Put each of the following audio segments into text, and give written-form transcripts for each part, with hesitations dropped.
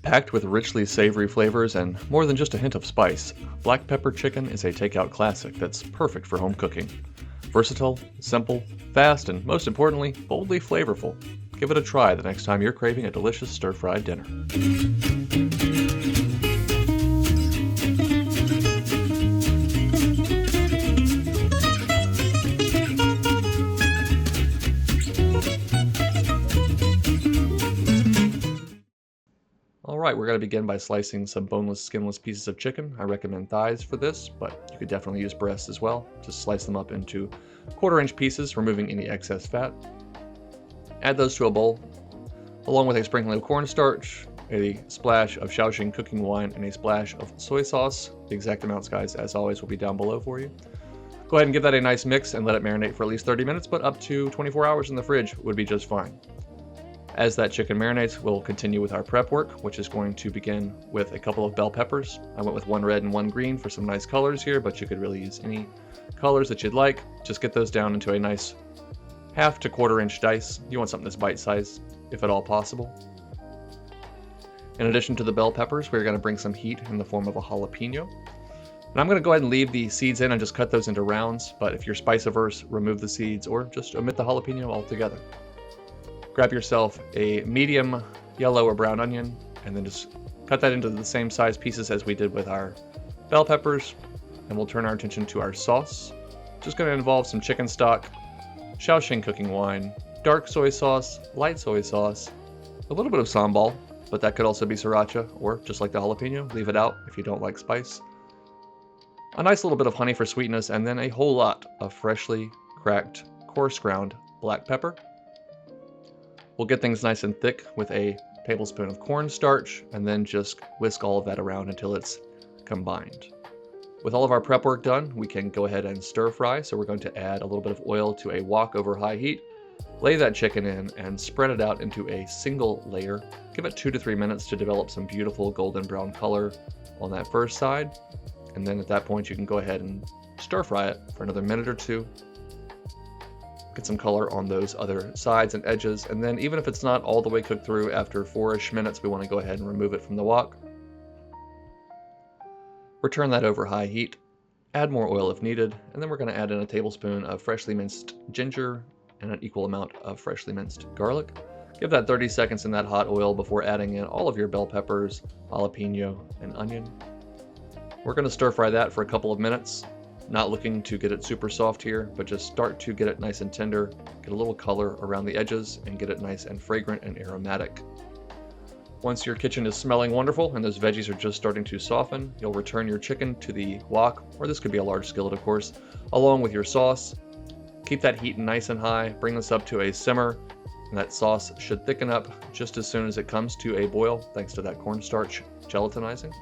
Packed with richly savory flavors and more than just a hint of spice, black pepper chicken is a takeout classic that's perfect for home cooking. Versatile, simple, fast, and most importantly, boldly flavorful. Give it a try the next time you're craving a delicious stir-fried dinner. Alright, we're going to begin by slicing some boneless, skinless pieces of chicken. I recommend thighs for this, but you could definitely use breasts as well. Just slice them up into 1/4 inch pieces, removing any excess fat. Add those to a bowl, along with a sprinkling of cornstarch, a splash of Shaoxing cooking wine, and a splash of soy sauce. The exact amounts, guys, as always, will be down below for you. Go ahead and give that a nice mix and let it marinate for at least 30 minutes, but up to 24 hours in the fridge would be just fine. As that chicken marinates, we'll continue with our prep work, which is going to begin with a couple of bell peppers. I went with one red and one green for some nice colors here, but you could really use any colors that you'd like. Just get those down into a nice 1/2 to 1/4 inch dice. You want something that's bite-sized, if at all possible. In addition to the bell peppers, we're going to bring some heat in the form of a jalapeno. And I'm going to go ahead and leave the seeds in and just cut those into rounds, but if you're spice averse, remove the seeds or just omit the jalapeno altogether. Grab yourself a medium yellow or brown onion, and then just cut that into the same size pieces as we did with our bell peppers, and we'll turn our attention to our sauce. Just going to involve some chicken stock, Shaoxing cooking wine, dark soy sauce, light soy sauce, a little bit of sambal, but that could also be sriracha, or just like the jalapeno, leave it out if you don't like spice. A nice little bit of honey for sweetness, and then a whole lot of freshly cracked, coarse ground black pepper. We'll get things nice and thick with a tablespoon of cornstarch, and then just whisk all of that around until it's combined. With all of our prep work done, we can go ahead and stir fry. So we're going to add a little bit of oil to a wok over high heat, lay that chicken in, and spread it out into a single layer. Give it 2 to 3 minutes to develop some beautiful golden brown color on that first side. And then at that point, you can go ahead and stir fry it for another minute or two. Get some color on those other sides and edges, and then even if it's not all the way cooked through, after 4-ish minutes, we want to go ahead and remove it from the wok. Return that over high heat, add more oil if needed, and then we're going to add in a tablespoon of freshly minced ginger and an equal amount of freshly minced garlic. Give that 30 seconds in that hot oil before adding in all of your bell peppers, jalapeno, and onion. We're going to stir fry that for a couple of minutes. Not looking to get it super soft here, but just start to get it nice and tender, get a little color around the edges, and get it nice and fragrant and aromatic. Once your kitchen is smelling wonderful and those veggies are just starting to soften, you'll return your chicken to the wok, or this could be a large skillet of course, along with your sauce. Keep that heat nice and high, bring this up to a simmer, and that sauce should thicken up just as soon as it comes to a boil, thanks to that cornstarch gelatinizing.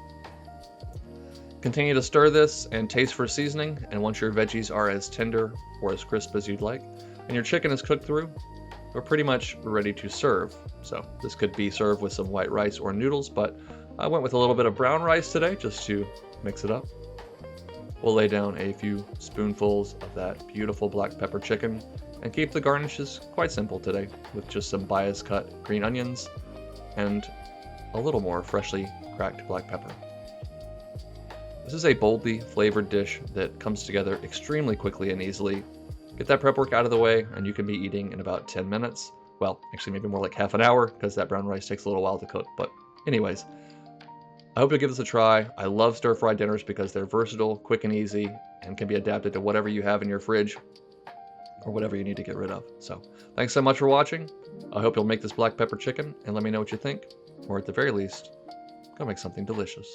Continue to stir this and taste for seasoning, and once your veggies are as tender or as crisp as you'd like, and your chicken is cooked through, we're pretty much ready to serve. So this could be served with some white rice or noodles, but I went with a little bit of brown rice today just to mix it up. We'll lay down a few spoonfuls of that beautiful black pepper chicken, and keep the garnishes quite simple today, with just some bias cut green onions and a little more freshly cracked black pepper. This is a boldly flavored dish that comes together extremely quickly and easily. Get that prep work out of the way, and you can be eating in about 10 minutes. Well, actually maybe more like half an hour, because that brown rice takes a little while to cook. But anyways, I hope you'll give this a try. I love stir-fried dinners because they're versatile, quick and easy, and can be adapted to whatever you have in your fridge, or whatever you need to get rid of. So, thanks so much for watching. I hope you'll make this black pepper chicken, and let me know what you think. Or at the very least, go make something delicious.